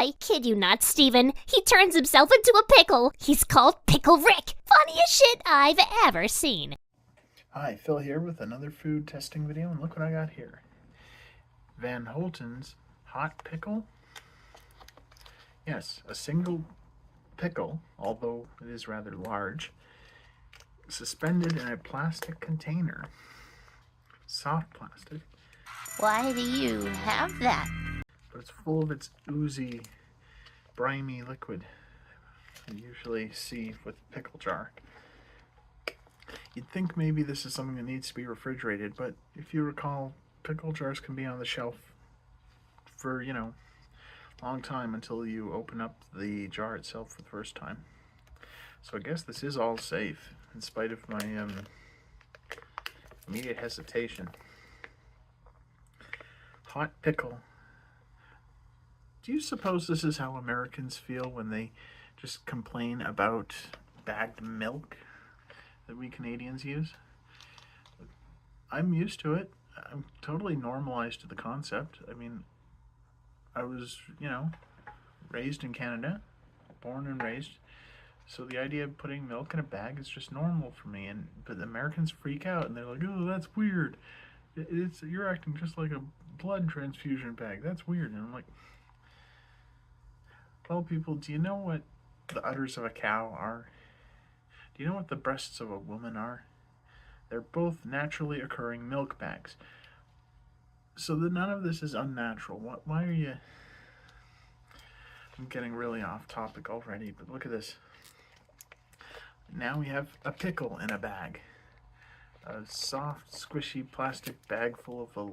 I kid you not, Steven. He turns himself into a pickle. He's called Pickle Rick. Funniest shit I've ever seen. Hi, Phil here with another food testing video, and look what I got here. Van Holten's hot pickle. Yes, a single pickle, although it is rather large, suspended in a plastic container. Soft plastic. Why do you have that? But it's full of its oozy, briny liquid you usually see with pickle jar. You'd think maybe this is something that needs to be refrigerated, but if you recall, pickle jars can be on the shelf for, a long time until you open up the jar itself for the first time. So I guess this is all safe, in spite of my immediate hesitation. Hot pickle. Do you suppose this is how Americans feel when they just complain about bagged milk that we Canadians use? I'm used to it. I'm totally normalized to the concept. I mean, I was, raised in Canada, born and raised. So the idea of putting milk in a bag is just normal for me. But the Americans freak out and they're like, "Oh, that's weird. You're acting just like a blood transfusion bag. That's weird." And I'm like, well, people, do you know what the udders of a cow are? Do you know what the breasts of a woman are? They're both naturally occurring milk bags. So that none of this is unnatural. Why are you... I'm getting really off topic already, but look at this. Now we have a pickle in a bag. A soft, squishy plastic bag full of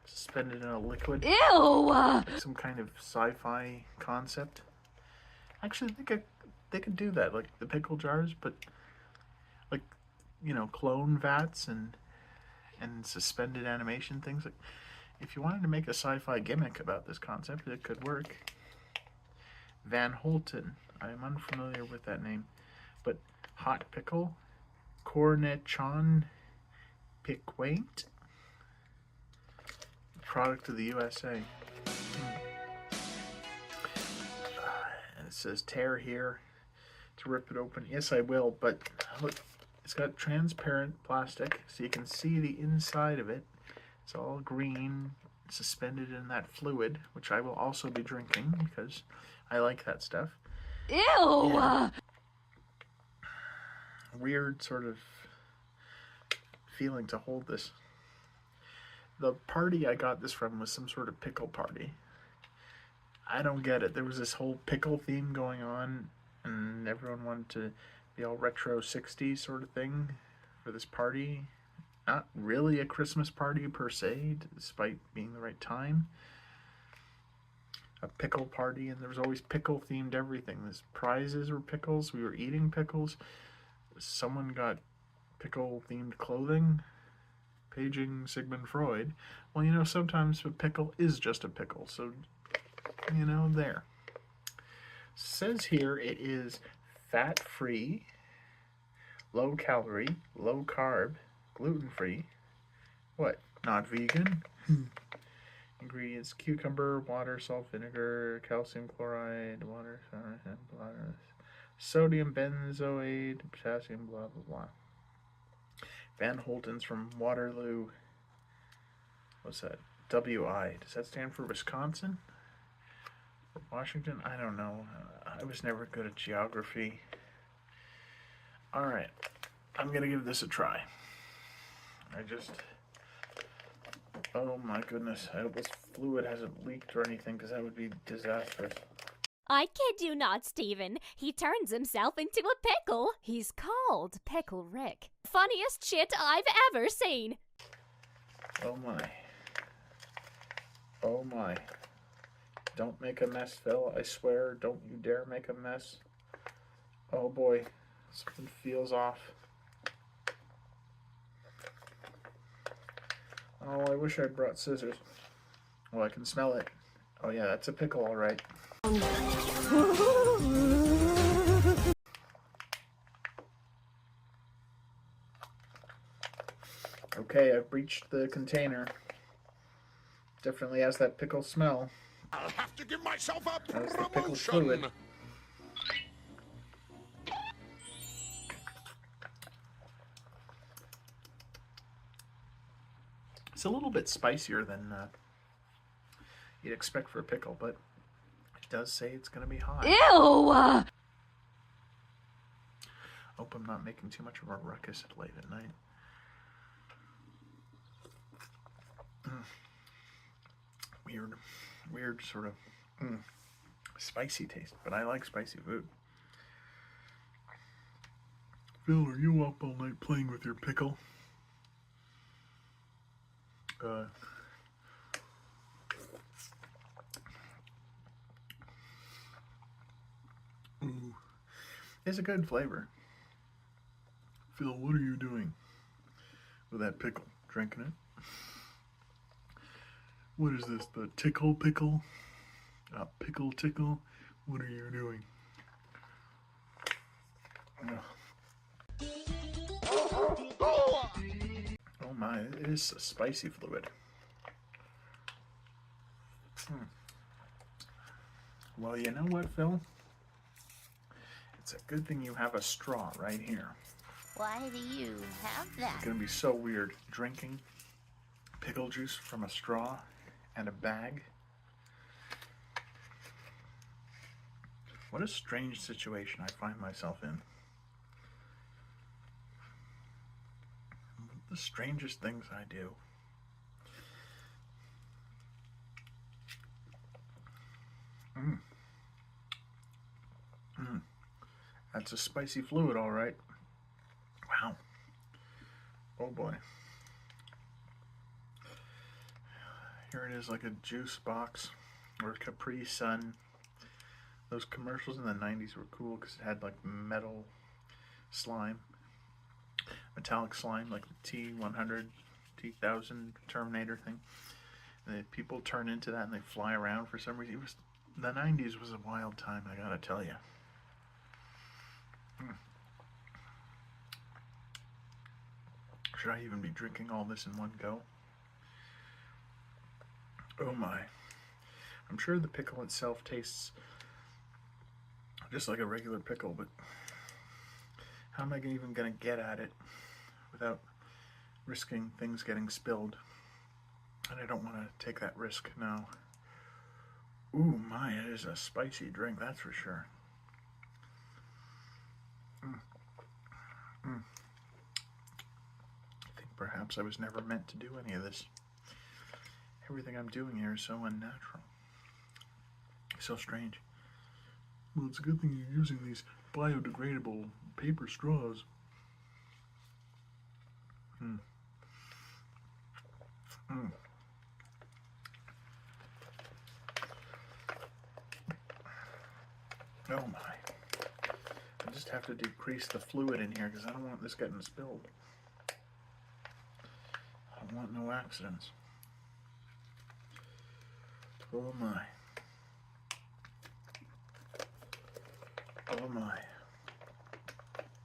suspended in a liquid. Ew! Like some kind of sci-fi concept. Actually, they could do that, like the pickle jars, but like, clone vats and suspended animation things. Like, if you wanted to make a sci-fi gimmick about this concept, it could work. Van Holten. I am unfamiliar with that name, but hot pickle, cornichon piquant, product of the USA. And it says tear here to rip it open. Yes, I will, but look, it's got transparent plastic so you can see the inside of it. It's all green, suspended in that fluid, which I will also be drinking because I like that stuff. Ew! Yeah. Weird sort of feeling to hold this. The party I got this from was some sort of pickle party. I don't get it. There was this whole pickle theme going on, and everyone wanted to be all retro 60s sort of thing for this party. Not really a Christmas party per se, despite being the right time. A pickle party, and there was always pickle themed everything. There's prizes were pickles. We were eating pickles. Someone got pickle themed clothing. Paging Sigmund Freud. Well, sometimes a pickle is just a pickle. So, there. Says here it is fat-free, low-calorie, low-carb, gluten-free. What? Not vegan? Ingredients: cucumber, water, salt, vinegar, calcium chloride, water, sodium benzoate, potassium, blah, blah, blah. Van Holten's from Waterloo. What's that? WI. Does that stand for Wisconsin? Or Washington? I don't know. I was never good at geography. Alright. I'm going to give this a try. Oh my goodness. I hope this fluid hasn't leaked or anything, because that would be disastrous. I kid you not, Steven. He turns himself into a pickle. He's called Pickle Rick. Funniest shit I've ever seen. Oh my. Oh my. Don't make a mess, Phil. I swear, don't you dare make a mess. Oh boy. Something feels off. Oh, I wish I brought scissors. Oh, I can smell it. Oh yeah, that's a pickle, all right. Okay, I've breached the container. Definitely has that pickle smell. I'll have to give myself a That's the pickle promotion. fluid. It's a little bit spicier than you'd expect for a pickle, but it does say it's going to be hot. Ew! Hope I'm not making too much of a ruckus late at night. Weird sort of spicy taste, but I like spicy food. Phil, are you up all night playing with your pickle? Ooh, it's a good flavor. Phil, what are you doing with that pickle? Drinking it? What is this, the tickle pickle? Pickle tickle? What are you doing? Oh my, it is a spicy fluid. Well, you know what, Phil? It's a good thing you have a straw right here. Why do you have that? It's gonna be so weird drinking pickle juice from a straw and a bag. What a strange situation I find myself in. The strangest things I do. That's a spicy fluid, all right. Wow. Oh boy. Here it is, like a juice box or Capri Sun. Those commercials in the 90s were cool because it had like metal slime, metallic slime, like the T100, T1000 Terminator thing. And people turn into that and they fly around for some reason. The 90s was a wild time, I gotta tell you. Should I even be drinking all this in one go? Oh my. I'm sure the pickle itself tastes just like a regular pickle, but how am I even going to get at it without risking things getting spilled? And I don't want to take that risk now. Ooh my, it is a spicy drink, that's for sure. I think perhaps I was never meant to do any of this. Everything I'm doing here is so unnatural. So strange. Well, it's a good thing you're using these biodegradable paper straws. Oh my. I just have to decrease the fluid in here because I don't want this getting spilled. I don't want no accidents. Oh my. Oh my.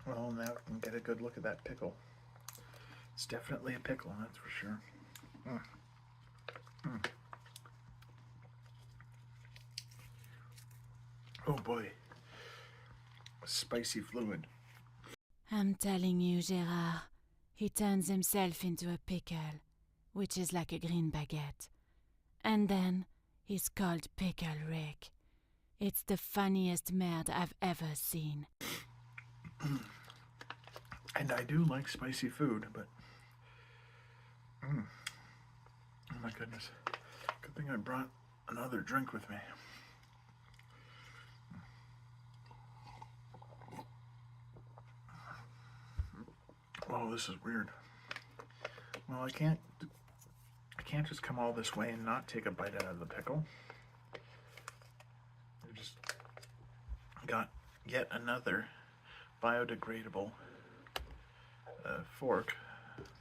Well, now we can get a good look at that pickle. It's definitely a pickle, that's for sure. Oh boy. Spicy fluid. I'm telling you, Gérard, he turns himself into a pickle, which is like a green baguette. And then he's called Pickle Rick. It's the funniest merde I've ever seen. And I do like spicy food, but... Oh my goodness. Good thing I brought another drink with me. Oh, this is weird. Well, I can't just come all this way and not take a bite out of the pickle. I just got yet another biodegradable fork.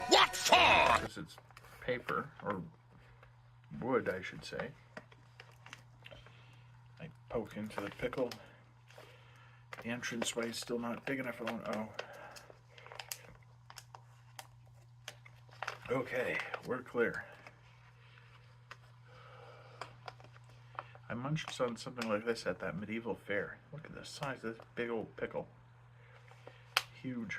What for? Because it's paper, or wood, I should say. I poke into the pickle. The entranceway is still not big enough for one. Oh. Okay, we're clear. I munched on something like this at that medieval fair. Look at the size of this big old pickle. Huge.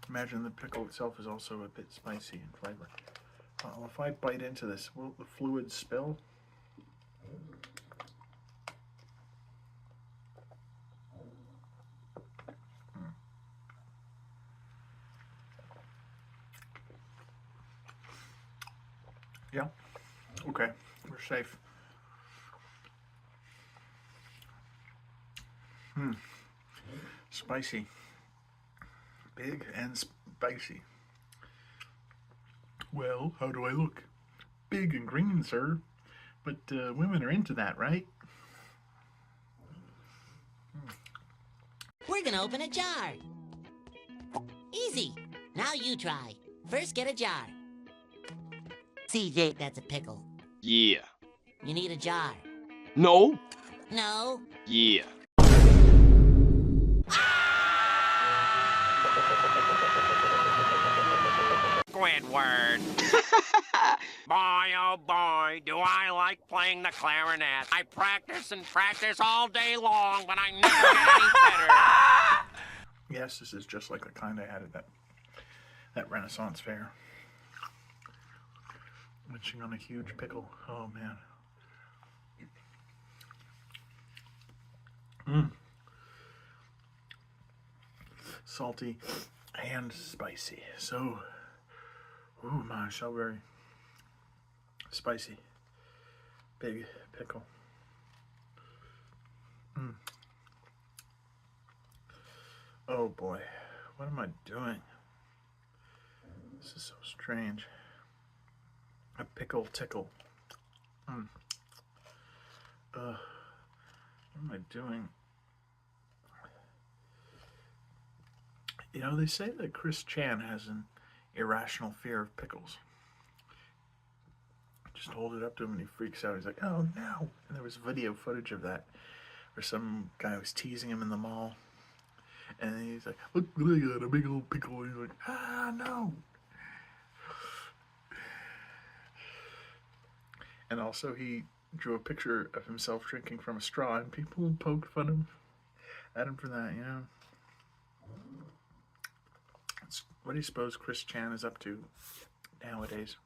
Imagine the pickle itself is also a bit spicy in flavor. Well, if I bite into this, will the fluid spill? Yeah. Okay. We're safe. Spicy. Big and spicy. Well, how do I look? Big and green, sir. But women are into that, right? We're gonna open a jar. Easy. Now you try. First get a jar. CJ, that's a pickle. Yeah. You need a jar. No. No. Yeah. Squidward. Boy, oh boy, do I like playing the clarinet. I practice and practice all day long, but I never get any better. Yes, this is just like the kind I had at that Renaissance fair. Munching on a huge pickle. Oh, man. Salty and spicy. So, ooh, my, so very spicy. Big pickle. Oh boy, what am I doing? This is so strange. A pickle tickle. What am I doing? You know, they say that Chris Chan has an irrational fear of pickles. Just hold it up to him and he freaks out. He's like, oh no. And there was video footage of that where some guy was teasing him in the mall. And he's like, look, I got a big old pickle. And he's like, ah, no. And also he drew a picture of himself drinking from a straw, and people poked fun at him for that, you know. What do you suppose Chris Chan is up to nowadays?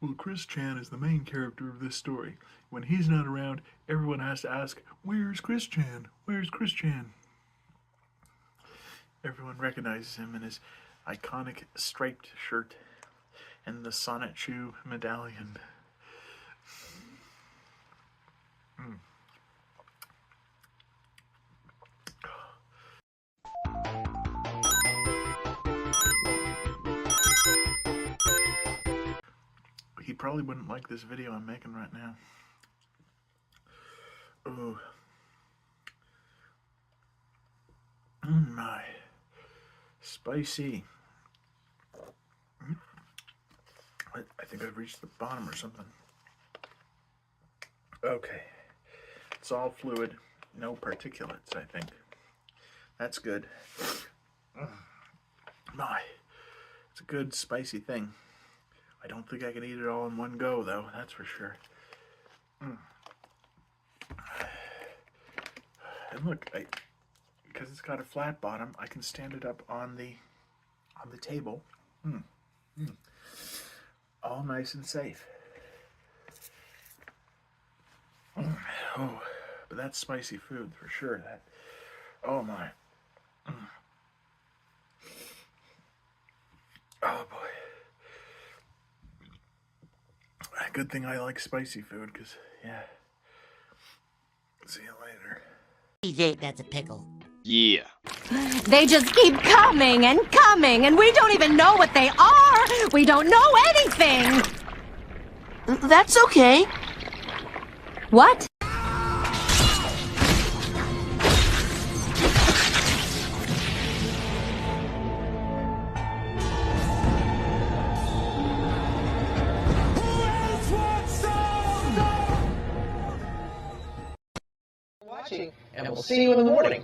Well, Chris Chan is the main character of this story. When he's not around, everyone has to ask, where's Chris Chan? Where's Chris Chan? Everyone recognizes him in his iconic striped shirt and the sonnet shoe medallion. He probably wouldn't like this video I'm making right now. Oh. My. Spicy. I think I've reached the bottom or something. Okay. It's all fluid. No particulates, I think. That's good. My. It's a good spicy thing. I don't think I can eat it all in one go, though. That's for sure. And look, because it's got a flat bottom, I can stand it up on the table. All nice and safe. Oh, but that's spicy food for sure. That. Oh my. Oh boy. Good thing I like spicy food, because, yeah. See you later. CJ, that's a pickle. Yeah. They just keep coming, and we don't even know what they are! We don't know anything! That's okay. What? And we'll see you in the morning.